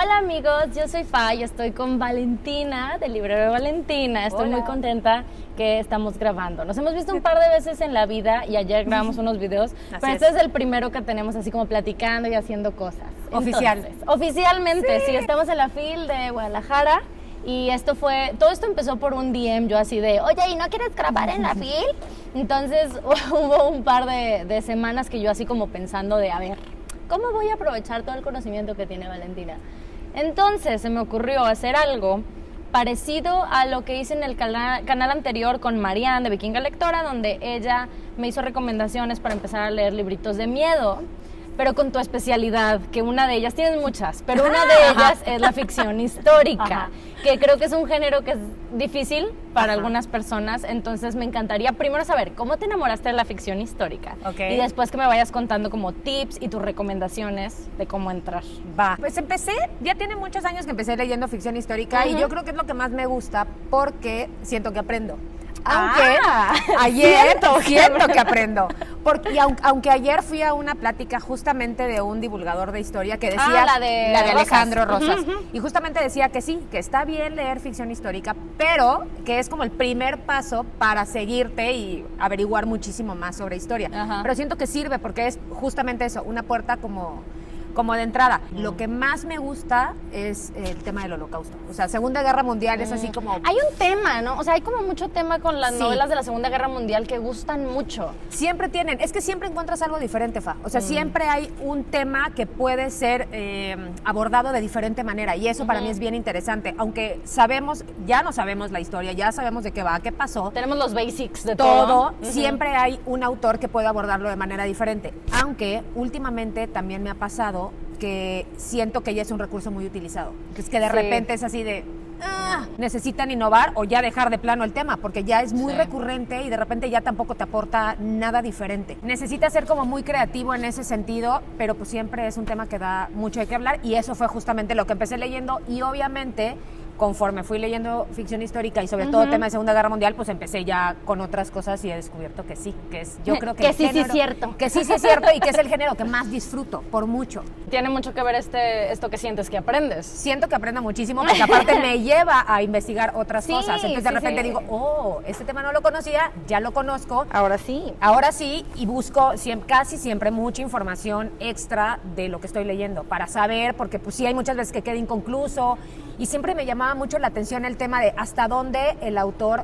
Hola amigos, yo soy Fa y estoy con Valentina del Librero Valentina. Estoy muy contenta que estamos grabando. Nos hemos visto un par de veces en la vida y ayer grabamos unos videos, pero este es el primero que tenemos así como platicando y haciendo cosas. Entonces, oficialmente, sí, estamos en la FIL de Guadalajara y todo esto empezó por un DM, yo así de, oye, ¿y no quieres grabar en la FIL? Entonces hubo un par de semanas que yo así como pensando de, a ver, ¿cómo voy a aprovechar todo el conocimiento que tiene Valentina? Entonces se me ocurrió hacer algo parecido a lo que hice en el canal anterior con Marianne de Vikinga Lectora, donde ella me hizo recomendaciones para empezar a leer libritos de miedo, pero con tu especialidad, que una de ellas, tienes muchas, pero una de ellas es la ficción histórica, que creo que es un género que es difícil para algunas personas. Entonces me encantaría primero saber cómo te enamoraste de la ficción histórica y después que me vayas contando como tips y tus recomendaciones de cómo entrar. Va, pues ya tiene muchos años que empecé leyendo ficción histórica y yo creo que es lo que más me gusta porque siento que aprendo. Aunque ayer siento que aprendo. Aunque ayer fui a una plática justamente de un divulgador de historia que decía, la de Alejandro Rosas, y justamente decía que sí, que está bien leer ficción histórica, pero que es como el primer paso para seguirte y averiguar muchísimo más sobre historia. Pero siento que sirve porque es justamente eso, una puerta como de entrada. Lo que más me gusta es el tema del Holocausto. O sea, Segunda Guerra Mundial es así como... Hay un tema, ¿no? O sea, hay como mucho tema con las novelas de la Segunda Guerra Mundial que gustan mucho. Siempre es que siempre encuentras algo diferente, Fa. O sea, siempre hay un tema que puede ser abordado de diferente manera y eso para mí es bien interesante. Aunque ya no sabemos la historia, ya sabemos de qué va, qué pasó. Tenemos los basics de todo. Siempre hay un autor que puede abordarlo de manera diferente. Aunque últimamente también me ha pasado que siento que ya es un recurso muy utilizado. Es que de repente es así de... necesitan innovar o ya dejar de plano el tema, porque ya es muy recurrente y de repente ya tampoco te aporta nada diferente. Necesita ser como muy creativo en ese sentido, pero pues siempre es un tema que da mucho de qué hablar y eso fue justamente lo que empecé leyendo y obviamente conforme fui leyendo ficción histórica y sobre todo tema de Segunda Guerra Mundial, pues empecé ya con otras cosas y he descubierto que sí, yo creo que sí es cierto. Que sí es cierto y que es el género que más disfruto, por mucho. Tiene mucho que ver esto que sientes que aprendes. Siento que aprendo muchísimo porque aparte me lleva a investigar otras cosas. Entonces de repente digo, este tema no lo conocía, ya lo conozco. Ahora sí. Y busco casi siempre mucha información extra de lo que estoy leyendo para saber, porque pues sí hay muchas veces que queda inconcluso y siempre me llamaba mucho la atención el tema de hasta dónde el autor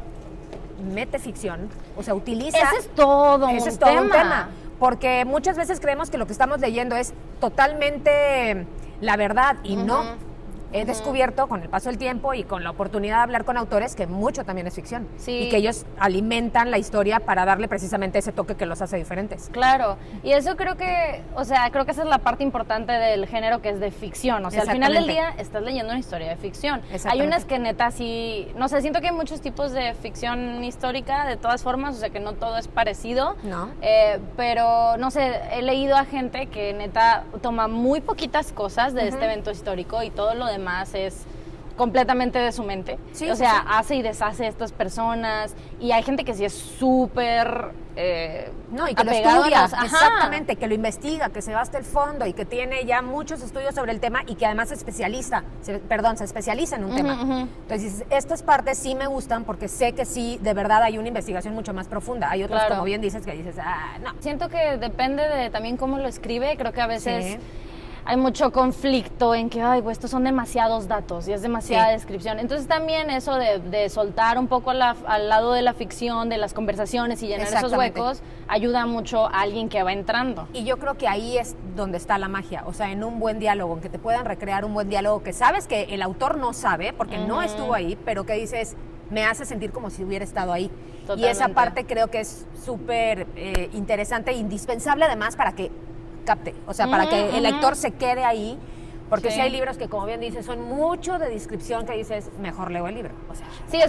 mete ficción, o sea, utiliza... Ese es todo un tema. Porque muchas veces creemos que lo que estamos leyendo es totalmente la verdad y no. He descubierto con el paso del tiempo y con la oportunidad de hablar con autores que mucho también es ficción y que ellos alimentan la historia para darle precisamente ese toque que los hace diferentes. Claro, y eso creo que esa es la parte importante del género que es de ficción, o sea, al final del día estás leyendo una historia de ficción. Hay unas que neta sí, no sé, siento que hay muchos tipos de ficción histórica de todas formas, o sea que no todo es parecido, pero no sé, he leído a gente que neta toma muy poquitas cosas de este evento histórico y todo lo demás es completamente de su mente. Hace y deshace a estas personas y hay gente que sí es súper y que lo estudia, exactamente, que lo investiga, que se va hasta el fondo y que tiene ya muchos estudios sobre el tema y que además se especializa en un tema. Entonces, estas partes sí me gustan porque sé que sí, de verdad hay una investigación mucho más profunda. Hay otras, como bien dices, que dices, no. Siento que depende de también cómo lo escribe. Creo que a veces... hay mucho conflicto en que, estos son demasiados datos y es demasiada descripción. Entonces también eso de soltar un poco al lado de la ficción, de las conversaciones y llenar esos huecos, ayuda mucho a alguien que va entrando. Y yo creo que ahí es donde está la magia, o sea, en un buen diálogo, en que te puedan recrear un buen diálogo que sabes que el autor no sabe, porque no estuvo ahí, pero que dices, me hace sentir como si hubiera estado ahí. Totalmente. Y esa parte creo que es súper interesante e indispensable además para que capte, o sea, para que el lector se quede ahí, porque sí hay libros que, como bien dices, son mucho de descripción que dices, mejor leo el libro, o sea,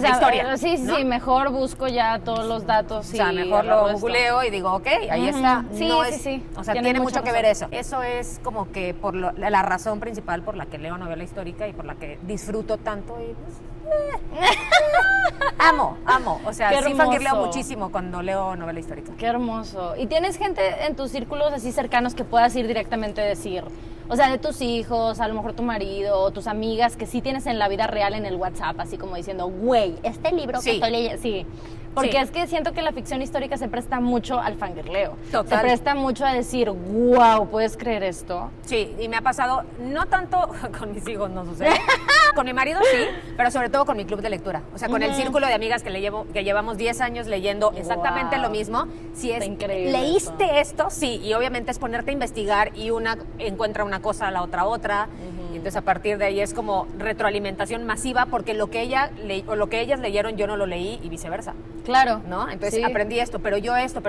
historia, sí, mejor busco ya todos los datos. O sea, mejor lo googleo y digo, ahí está. O sea, tiene mucho que ver eso. Eso es como que por la razón principal por la que leo novela histórica y por la que disfruto tanto y amo, o sea, sí fangirleo muchísimo cuando leo novela histórica. Qué hermoso. ¿Y tienes gente en tus círculos así cercanos que puedas ir directamente a decir, O sea, de tus hijos, a lo mejor tu marido, o tus amigas que sí tienes en la vida real en el WhatsApp, así como diciendo, güey, este libro que estoy leyendo, sí. Porque es que siento que la ficción histórica se presta mucho al fangirleo. Total. Se presta mucho a decir, wow, ¿puedes creer esto? Sí, y me ha pasado, no tanto con mis hijos, no sucede. Con mi marido sí, pero sobre todo con mi club de lectura. O sea, con el círculo de amigas que llevamos 10 años leyendo exactamente lo mismo. Si es, increíble ¿leíste esto? Sí, y obviamente es ponerte a investigar y una encuentra una cosa, la otra. Y entonces a partir de ahí es como retroalimentación masiva porque lo que ellas leyeron yo no lo leí y viceversa. Claro. ¿No? Entonces aprendí esto, pero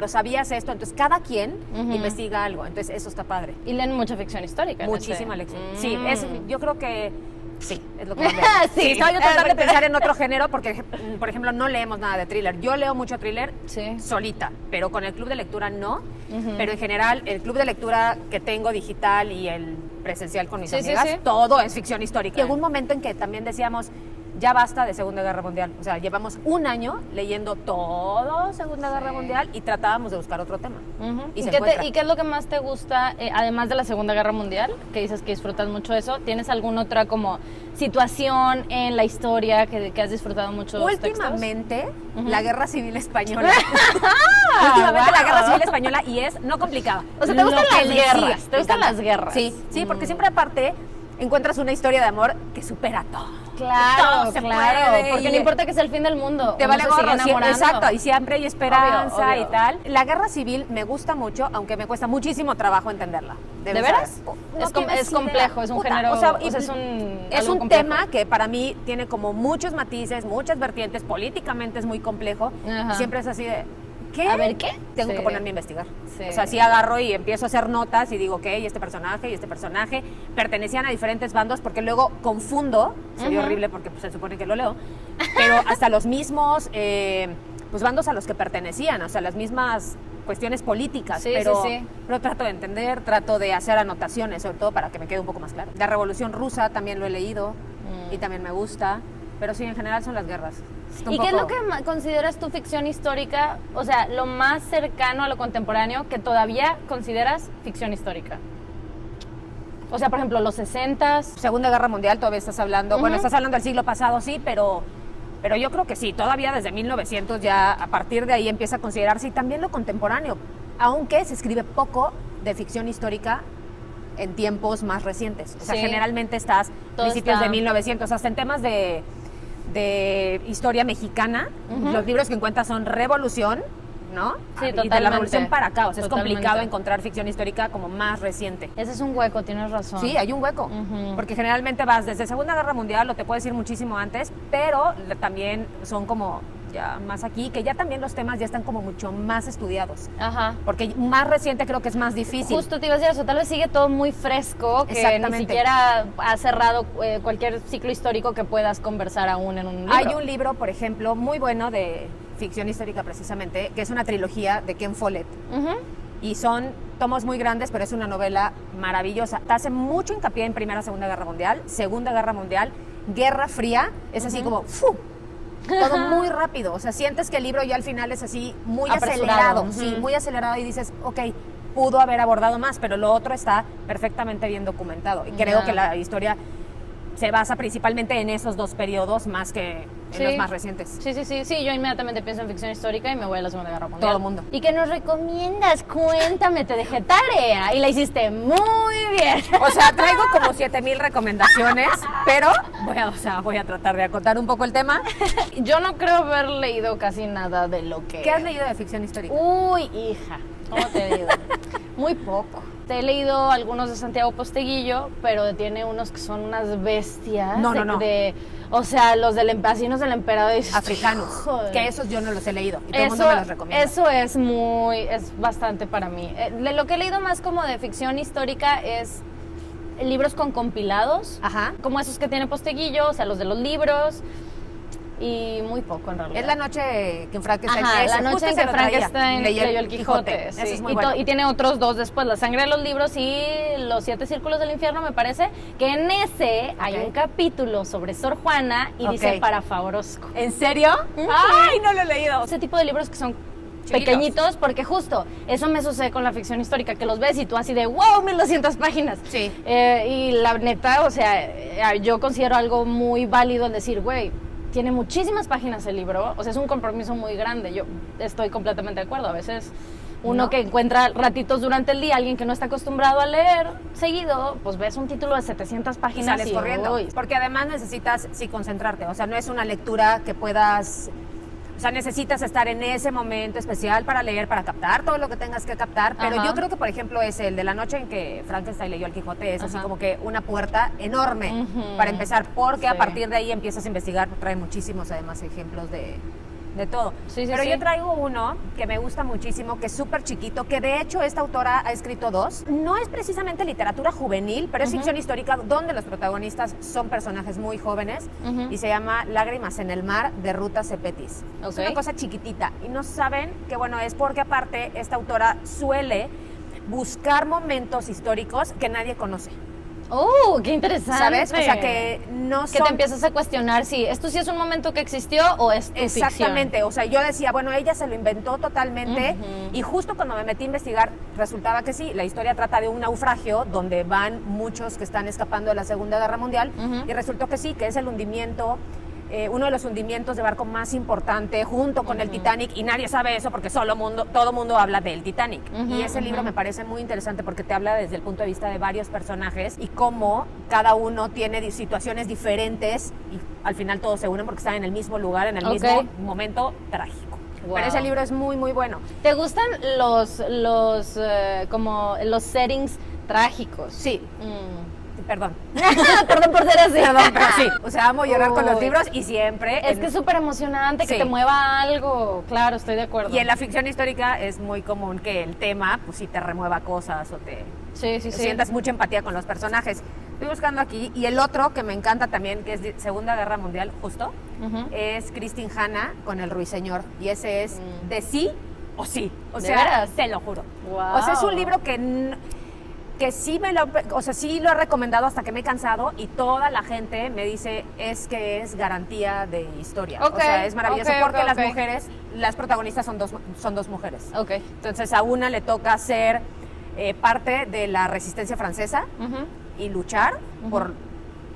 sabías esto. Entonces cada quien investiga algo. Entonces eso está padre. Y leen mucha ficción histórica. Muchísima lección. Sí, yo creo que sí, es lo que más leo. Sí, estaba yo tratando de pensar en otro género porque, por ejemplo, no leemos nada de thriller. Yo leo mucho thriller solita, pero con el club de lectura no. Pero en general, el club de lectura que tengo digital y el presencial con mis amigas, todo es ficción histórica. Llegó un momento en que también decíamos, ya basta de Segunda Guerra Mundial. O sea, llevamos un año leyendo todo Segunda Guerra Mundial y tratábamos de buscar otro tema. ¿Y qué es lo que más te gusta, además de la Segunda Guerra Mundial, que dices que disfrutas mucho eso? ¿Tienes alguna otra como situación en la historia que has disfrutado mucho? Últimamente, la Guerra Civil Española. Últimamente la Guerra Civil Española y es no complicada. O sea, ¿te gustan las guerras? ¿Te gustan las guerras? Sí, porque siempre aparte encuentras una historia de amor que supera todo. Claro, porque no importa que sea el fin del mundo. Te vale gorro, exacto, y siempre hay esperanza obvio. y tal. La Guerra Civil me gusta mucho, aunque me cuesta muchísimo trabajo entenderla. ¿De veras? Es complejo, es un género, es un tema que para mí tiene como muchos matices, muchas vertientes, políticamente es muy complejo. Y siempre es así de... ¿Qué? A ver, ¿qué? Tengo que ponerme a investigar. O sea, sí agarro y empiezo a hacer notas y digo, ok, y este personaje pertenecían a diferentes bandos porque luego confundo, sería horrible porque pues, se supone que lo leo, pero hasta los mismos pues bandos a los que pertenecían, o sea, las mismas cuestiones políticas, pero trato de entender, trato de hacer anotaciones, sobre todo para que me quede un poco más claro. La Revolución Rusa también lo he leído y también me gusta, pero sí, en general son las guerras. ¿Y qué es lo que consideras tu ficción histórica? O sea, lo más cercano a lo contemporáneo que todavía consideras ficción histórica. O sea, por ejemplo, los 60s. Segunda Guerra Mundial todavía estás hablando. Bueno, estás hablando del siglo pasado, sí, pero yo creo que sí. Todavía desde 1900 ya a partir de ahí empieza a considerarse y también lo contemporáneo. Aunque se escribe poco de ficción histórica en tiempos más recientes. O sea, generalmente estás principios de 1900, hasta en temas de historia mexicana, los libros que encuentras son Revolución, ¿no? Sí, y de la Revolución para acá, o sea, es complicado encontrar ficción histórica como más reciente. Ese es un hueco, tienes razón. Sí, hay un hueco, porque generalmente vas desde Segunda Guerra Mundial, o te puedes ir muchísimo antes, pero también son como ya más aquí, que ya también los temas ya están como mucho más estudiados. Porque más reciente creo que es más difícil. Justo te iba a decir eso, tal vez sigue todo muy fresco, que ni siquiera ha cerrado cualquier ciclo histórico que puedas conversar aún en un libro. Hay un libro, por ejemplo, muy bueno de ficción histórica precisamente, que es una trilogía de Ken Follett. Y son tomos muy grandes, pero es una novela maravillosa. Te hace mucho hincapié en Primera, Segunda Guerra Mundial, Guerra Fría, es así como... ¡fu! Todo muy rápido, o sea, sientes que el libro ya al final es así muy acelerado, muy acelerado y dices, ok, pudo haber abordado más, pero lo otro está perfectamente bien documentado y creo que la historia se basa principalmente en esos dos periodos más que en los más recientes. Sí, yo inmediatamente pienso en ficción histórica y me voy a la Segunda Guerra Mundial. Todo el mundo. ¿Y qué nos recomiendas? Cuéntame, te dejé tarea y la hiciste muy bien. O sea, traigo como 7,000 recomendaciones, pero voy a tratar de acotar un poco el tema. Yo no creo haber leído casi nada de lo que... ¿Qué has leído de ficción histórica? Uy, hija, ¿cómo te digo? Muy poco. He leído algunos de Santiago Posteguillo, pero tiene unos que son unas bestias. No. O sea, los asesinos del emperador africanos. Joder. Que esos yo no los he leído y todo el mundo me los recomienda. Eso es bastante para mí. Lo que he leído más como de ficción histórica es libros con compilados, como esos que tiene Posteguillo, o sea, los de los libros. Y muy poco en realidad. Es la noche que Frankenstein la noche en que Frankenstein leyó el Quijote. Sí. Es muy bueno. Y tiene otros dos después, La sangre de los libros y Los 7 círculos del infierno, me parece, que en ese hay un capítulo sobre Sor Juana y dice para Favorosco. ¿En serio? ¡Ay, no lo he leído! Ese tipo de libros que son pequeñitos, porque justo eso me sucede con la ficción histórica, que los ves y tú así de wow, 1200 páginas. Sí. Y la neta, o sea, yo considero algo muy válido el decir, güey, tiene muchísimas páginas el libro, o sea, es un compromiso muy grande. Yo estoy completamente de acuerdo. A veces uno que encuentra ratitos durante el día, alguien que no está acostumbrado a leer seguido, pues ves un título de 700 páginas y sales corriendo. Porque además necesitas, sí, concentrarte. O sea, no es una lectura que puedas... O sea, necesitas estar en ese momento especial para leer, para captar todo lo que tengas que captar. Pero yo creo que, por ejemplo, es el de la noche en que Frankenstein leyó al Quijote. Es así como que una puerta enorme para empezar. Porque a partir de ahí empiezas a investigar. Trae muchísimos, además, ejemplos de todo. Pero yo traigo uno que me gusta muchísimo, que es súper chiquito, que de hecho esta autora ha escrito 2. No es precisamente literatura juvenil, pero es ficción histórica donde los protagonistas son personajes muy jóvenes y se llama Lágrimas en el mar, de Ruta Sepetys. Es una cosa chiquitita y no saben qué bueno es, porque aparte esta autora suele buscar momentos históricos que nadie conoce. ¡Oh, qué interesante! ¿Sabes? O sea, que no son... Que te empiezas a cuestionar si esto sí es un momento que existió o es tu Exactamente. ficción. O sea, yo decía, bueno, ella se lo inventó totalmente y justo cuando me metí a investigar resultaba que sí. La historia trata de un naufragio donde van muchos que están escapando de la Segunda Guerra Mundial y resultó que sí, que es el hundimiento... uno de los hundimientos de barco más importante junto con el Titanic, y nadie sabe eso porque todo mundo habla del Titanic. Y ese libro me parece muy interesante porque te habla desde el punto de vista de varios personajes y cómo cada uno tiene situaciones diferentes y al final todos se unen porque están en el mismo lugar, en el mismo momento trágico. Wow. Pero ese libro es muy, muy bueno. ¿Te gustan como los settings trágicos? Sí. Perdón. Perdón por ser así. Perdón, pero sí. O sea, amo llorar con los libros y siempre... Es que es súper emocionante que te mueva algo. Claro, estoy de acuerdo. Y en la ficción histórica es muy común que el tema, pues sí te remueva cosas o te sientas mucha empatía con los personajes. Estoy buscando aquí. Y el otro que me encanta también, que es de Segunda Guerra Mundial, justo, es Christine Hanna con El Ruiseñor. Y ese es de sí o sí. O sea, ¿veras? Te lo juro. Wow. O sea, es un libro que sí sí lo he recomendado hasta que me he cansado y toda la gente me dice que es garantía de historia. O sea, es maravilloso porque las mujeres, las protagonistas son dos mujeres. Entonces a una le toca ser parte de la resistencia francesa y luchar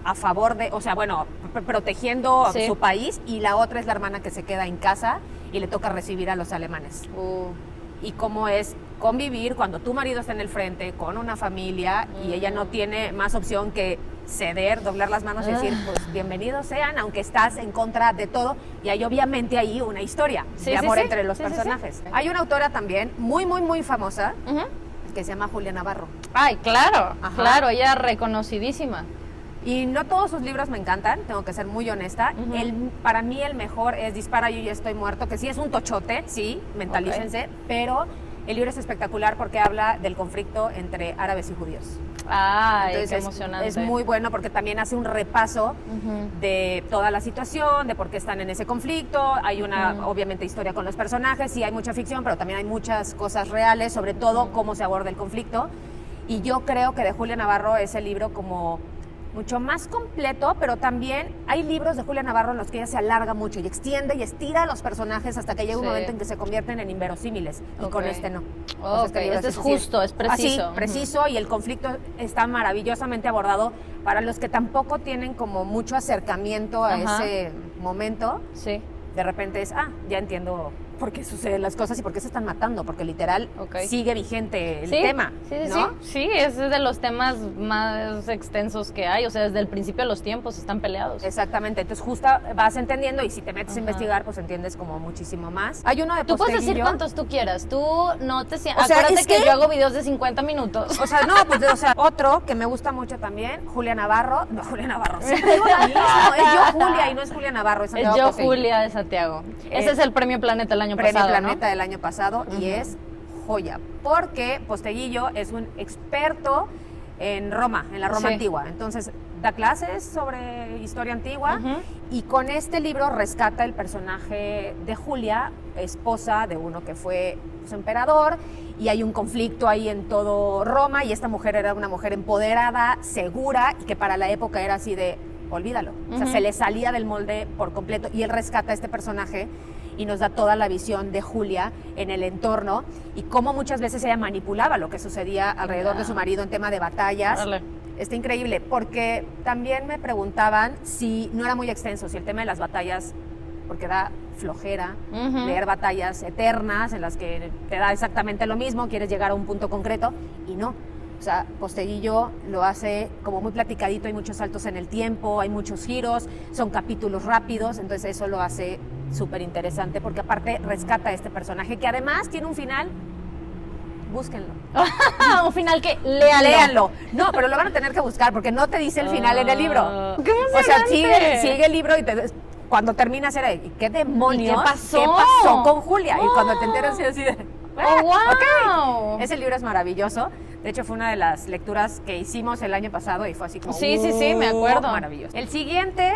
a favor de, o sea, bueno, protegiendo su país, y la otra es la hermana que se queda en casa y le toca recibir a los alemanes. Y cómo es convivir cuando tu marido está en el frente con una familia y ella no tiene más opción que ceder, doblar las manos y decir, pues bienvenidos sean, aunque estás en contra de todo. Y hay obviamente ahí una historia de amor entre los personajes. Hay una autora también muy, muy, muy famosa que se llama Julia Navarro. Ay, claro, claro, ella reconocidísima. Y no todos sus libros me encantan, tengo que ser muy honesta. Para mí el mejor es Dispara, yo ya estoy muerto, que sí es un tochote, sí, mentalícense, pero el libro es espectacular porque habla del conflicto entre árabes y judíos. Entonces qué emocionante. Es muy bueno porque también hace un repaso de toda la situación, de por qué están en ese conflicto. Hay una, obviamente, historia con los personajes, sí hay mucha ficción, pero también hay muchas cosas reales, sobre todo cómo se aborda el conflicto. Y yo creo que de Julia Navarro es el libro como mucho más completo, pero también hay libros de Julia Navarro en los que ella se alarga mucho y extiende y estira a los personajes hasta que llega un momento en que se convierten en inverosímiles, y con este no. Este es justo, es preciso. Así, preciso, y el conflicto está maravillosamente abordado para los que tampoco tienen como mucho acercamiento a ese momento. De repente es, ya entiendo por qué suceden las cosas y por qué se están matando, porque literal sigue vigente el tema, ¿no? Sí, es de los temas más extensos que hay, o sea, desde el principio de los tiempos están peleados. Exactamente, entonces justo vas entendiendo y si te metes a investigar, pues entiendes como muchísimo más. Hay uno de Tú puedes decir Posteguillo. cuántos tú quieras, tú no te sientas, O sea, acuérdate es que que yo hago videos de 50 minutos. O sea, no, pues, otro que me gusta mucho también, Julia Navarro, siempre digo lo mismo, es Yo Julia y no es Julia Navarro, es Santiago Yo Posteguillo. Julia de Santiago. Ese es el Premio Planeta del año Premio pasado, Planeta del año pasado, y es joya, porque Posteguillo es un experto en Roma, en la Roma antigua. Entonces, da clases sobre historia antigua y con este libro rescata el personaje de Julia, esposa de uno que fue emperador, y hay un conflicto ahí en todo Roma, y esta mujer era una mujer empoderada, segura, y que para la época era así de olvídalo. O sea, se le salía del molde por completo, y él rescata a este personaje y nos da toda la visión de Julia en el entorno y cómo muchas veces ella manipulaba lo que sucedía alrededor de su marido en tema de batallas. Dale. Está increíble, porque también me preguntaban si no era muy extenso, si el tema de las batallas, porque da flojera leer batallas eternas en las que te da exactamente lo mismo, quieres llegar a un punto concreto, y no. O sea, Posteguillo lo hace como muy platicadito, hay muchos saltos en el tiempo, hay muchos giros, son capítulos rápidos, entonces eso lo hace súper interesante, porque aparte rescata a este personaje, que además tiene un final, búsquenlo. Un final que léanlo. No, pero lo van a tener que buscar, porque no te dice el final en el libro. ¡Qué O sea, emocionante! sigue el libro y cuando terminas era de, ¿qué demonios? ¿Qué pasó? ¿Qué pasó con Julia? Y cuando te enteras así de... ¡Oh, wow! Ok. Ese libro es maravilloso. De hecho, fue una de las lecturas que hicimos el año pasado y fue así como... Sí, me acuerdo. Maravilloso. El siguiente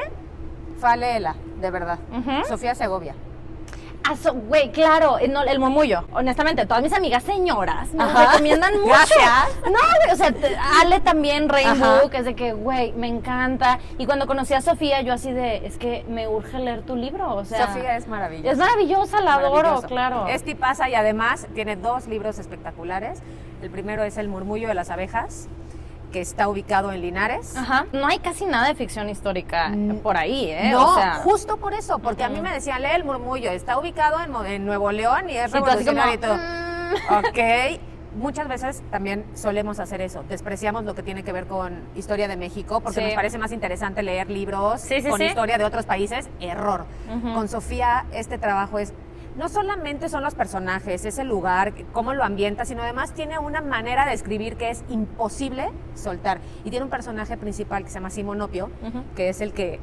fue Léela, de verdad. Sofía Segovia. Güey, claro, no, el murmullo. Honestamente, todas mis amigas señoras me recomiendan mucho. Gracias. No, güey, o sea, Ale también, Rainbow, que es de que, güey, me encanta. Y cuando conocí a Sofía, yo así de, es que me urge leer tu libro, o sea. Sofía es maravillosa. Es maravillosa, la adoro, claro. Es tipaza y además tiene 2 libros espectaculares. El primero es El murmullo de las abejas, que está ubicado en Linares. No hay casi nada de ficción histórica por ahí, ¿eh? No, o sea, justo por eso, porque a mí me decían, lee El murmullo, está ubicado en Nuevo León y es tú así como, revolucionario y todo. Ok. Muchas veces también solemos hacer eso, despreciamos lo que tiene que ver con historia de México, porque nos parece más interesante leer libros con historia de otros países. Error. Con Sofía este trabajo es... No solamente son los personajes, es el lugar, cómo lo ambienta, sino además tiene una manera de escribir que es imposible soltar. Y tiene un personaje principal que se llama Simonopio, que es el que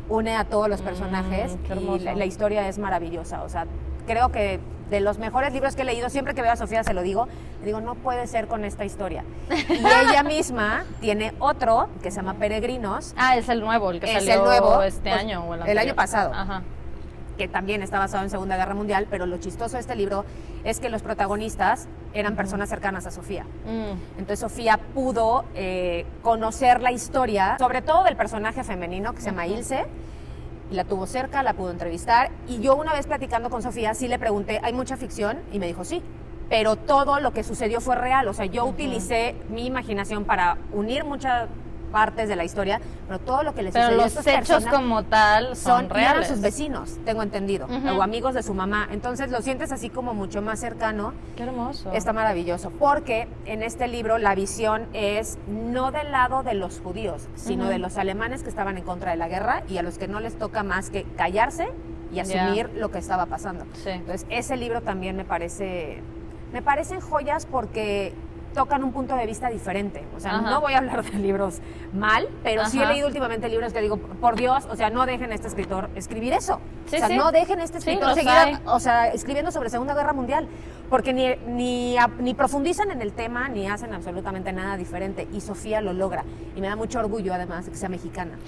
une a todos los personajes y la historia es maravillosa. O sea, creo que de los mejores libros que he leído, siempre que veo a Sofía se lo digo, le digo, no puede ser con esta historia. Y ella misma tiene otro que se llama Peregrinos. Es el nuevo, el que salió el nuevo, este año o el año pasado. Que también está basado en Segunda Guerra Mundial, pero lo chistoso de este libro es que los protagonistas eran personas cercanas a Sofía. Entonces Sofía pudo conocer la historia, sobre todo del personaje femenino que se llama Ilse, y la tuvo cerca, la pudo entrevistar, y yo una vez platicando con Sofía sí le pregunté, ¿hay mucha ficción? Y me dijo sí, pero todo lo que sucedió fue real, o sea, yo utilicé mi imaginación para unir muchas partes de la historia, pero todo lo que les sucedió a estas personas... Pero los hechos como tal son reales. Eran sus vecinos, tengo entendido, o amigos de su mamá. Entonces lo sientes así como mucho más cercano. Qué hermoso. Está maravilloso, porque en este libro la visión es no del lado de los judíos, sino de los alemanes que estaban en contra de la guerra y a los que no les toca más que callarse y asumir lo que estaba pasando. Entonces ese libro también me parecen joyas porque tocan un punto de vista diferente. O sea, no voy a hablar de libros mal, pero sí he leído últimamente libros que digo, por Dios, o sea, no dejen a este escritor escribir eso. No dejen a este escritor seguir, escribiendo sobre Segunda Guerra Mundial, porque ni profundizan en el tema, ni hacen absolutamente nada diferente. Y Sofía lo logra. Y me da mucho orgullo, además, de que sea mexicana.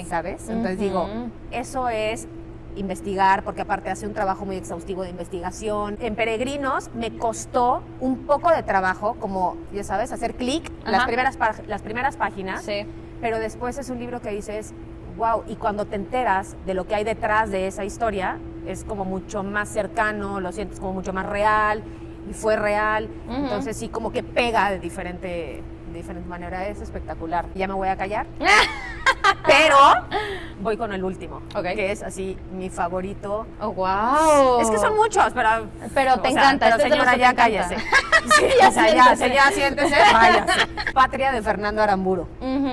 ¿Sabes? Entonces digo, eso es investigar, porque aparte hace un trabajo muy exhaustivo de investigación. En Peregrinos me costó un poco de trabajo, como ya sabes, hacer clic las primeras páginas, pero después es un libro que dices, wow, y cuando te enteras de lo que hay detrás de esa historia, es como mucho más cercano, lo sientes como mucho más real, y fue real, entonces sí como que pega de diferente manera, es espectacular. Ya me voy a callar. Pero voy con el último, que es así mi favorito. ¡Oh, wow! Es que son muchos, pero te encanta. Pero señora, ya cállese. Sí, ya siéntese, váyase. Patria, de Fernando Aramburu.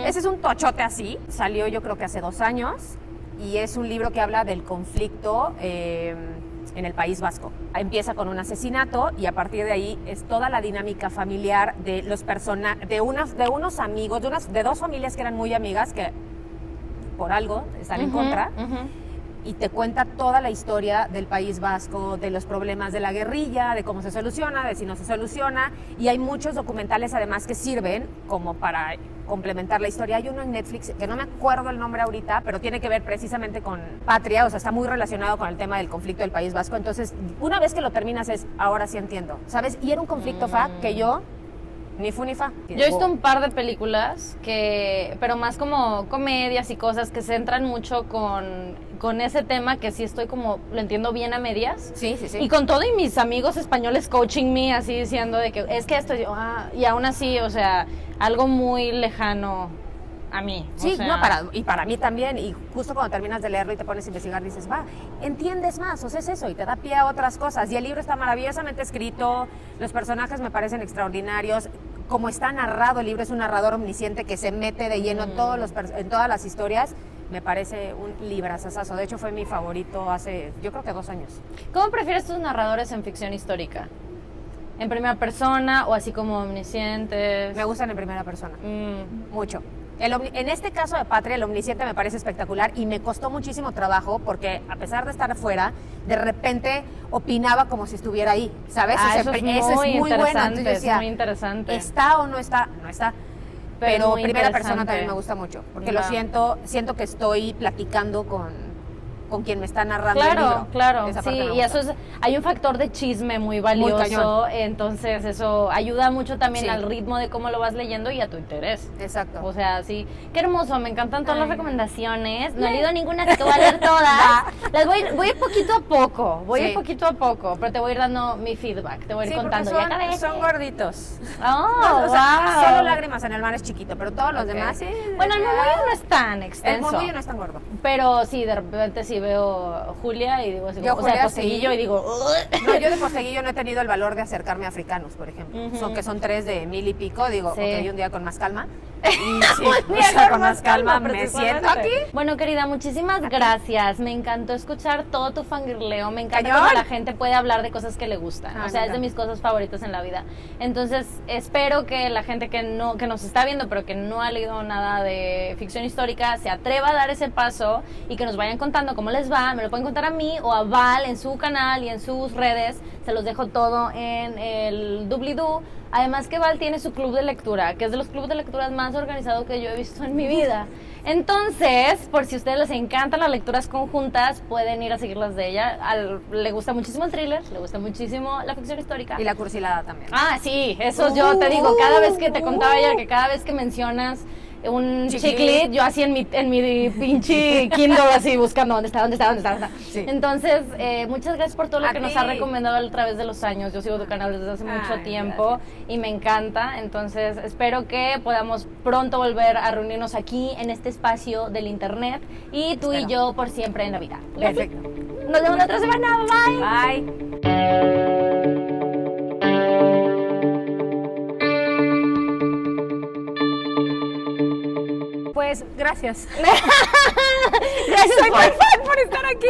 Ese es un tochote así. Salió yo creo que hace 2 años y es un libro que habla del conflicto en el País Vasco. Empieza con un asesinato y a partir de ahí es toda la dinámica familiar de los de unos amigos, de 2 familias que eran muy amigas, que por algo están en contra, y te cuenta toda la historia del País Vasco, de los problemas de la guerrilla, de cómo se soluciona, de si no se soluciona, y hay muchos documentales además que sirven como para complementar la historia. Hay uno en Netflix, que no me acuerdo el nombre ahorita, pero tiene que ver precisamente con Patria, o sea, está muy relacionado con el tema del conflicto del País Vasco. Entonces, una vez que lo terminas ahora sí entiendo, ¿sabes? Y era un conflicto, que yo Ni fu ni fa. Yo he visto un par de películas pero más como comedias y cosas que se centran mucho con ese tema que sí estoy como, lo entiendo bien a medias. Sí. Y con todo y mis amigos españoles coaching me, así diciendo de que es que esto, y aún así, o sea, algo muy lejano a mí. Sí, o sea, y para mí también, y justo cuando terminas de leerlo y te pones a investigar, dices, va, entiendes más, o sea, es eso, y te da pie a otras cosas, y el libro está maravillosamente escrito, los personajes me parecen extraordinarios, como está narrado, el libro es un narrador omnisciente que se mete de lleno en todas las historias, me parece un librazazazo, de hecho fue mi favorito hace, yo creo que 2 años. ¿Cómo prefieres tus narradores en ficción histórica? ¿En primera persona o así como omniscientes? Me gustan en primera persona, mucho. En este caso de Patria, el omnisciente me parece espectacular y me costó muchísimo trabajo porque a pesar de estar afuera, de repente opinaba como si estuviera ahí, ¿sabes? Eso es muy bueno. interesante, Entonces yo decía, es muy interesante. ¿está o no está? No está. Pero muy primera persona interesante. también me gusta mucho, porque lo siento que estoy platicando con quien me está narrando el libro. Claro, Esa sí, parte me y gusta. eso hay un factor de chisme muy valioso, cañón. entonces eso ayuda mucho también Sí. al ritmo de cómo lo vas leyendo y a tu interés. Exacto. O sea, sí, qué hermoso, me encantan todas las Ay. recomendaciones, no he leído ninguna, así que voy a leer todas. Las voy a ir poquito a poco, pero te voy a ir dando mi feedback, te voy a ir Sí, porque contando. Ya acabé. son gorditos. Oh, O sea, wow. solo Lágrimas en el mar es chiquito, pero todos los Ok. demás sí. Bueno, el murmullo no es tan El extenso. murmullo no es tan gordo. Pero sí, de repente sí veo Julia y digo así, Yo o sea, Julia, Posteguillo sí. y digo... No, yo de Posteguillo no he tenido el valor de acercarme a africanos, por ejemplo. Ujú. Son 3 de 1000 y pico, digo, Sí. ok, un día con más calma. Y sí, Un o día sea, con más calma, me precisamente. siento aquí. Bueno, querida, muchísimas gracias. Me encantó escuchar todo tu fangirleo. Me encanta Cañón. cuando la gente puede hablar de cosas que le gustan. Ah, O sea, me es de encanta. mis cosas favoritas en la vida. Entonces, espero que la gente que nos está viendo, pero que no ha leído nada de ficción histórica, se atreva a dar ese paso y que nos vayan contando cómo les va. Me lo pueden contar a mí o a Val en su canal y en sus redes. Se los dejo todo en el doobly-doo. Además que Val tiene su club de lectura, que es de los clubes de lecturas más organizados que yo he visto en mi vida. Entonces, por si a ustedes les encantan las lecturas conjuntas, pueden ir a seguirlas de ella. Le gusta muchísimo el thriller, le gusta muchísimo la ficción histórica. Y la cursilada también. Ah, sí, eso yo te digo, cada vez que te contaba ayer, que cada vez que mencionas un chiclit, yo así en mi pinche Kindle así buscando dónde está. Sí. Entonces, muchas gracias por todo lo A que nos ti. ha recomendado a través de los años. Yo sigo tu canal desde hace mucho Ay, tiempo y me encanta. Entonces, espero que podamos pronto volver a reunirnos aquí en este espacio del internet y tú y yo por siempre en la vida. Perfecto. Nos vemos la otra semana. Bye. Bye. Pues gracias. Gracias Soy por... muy fan por estar aquí.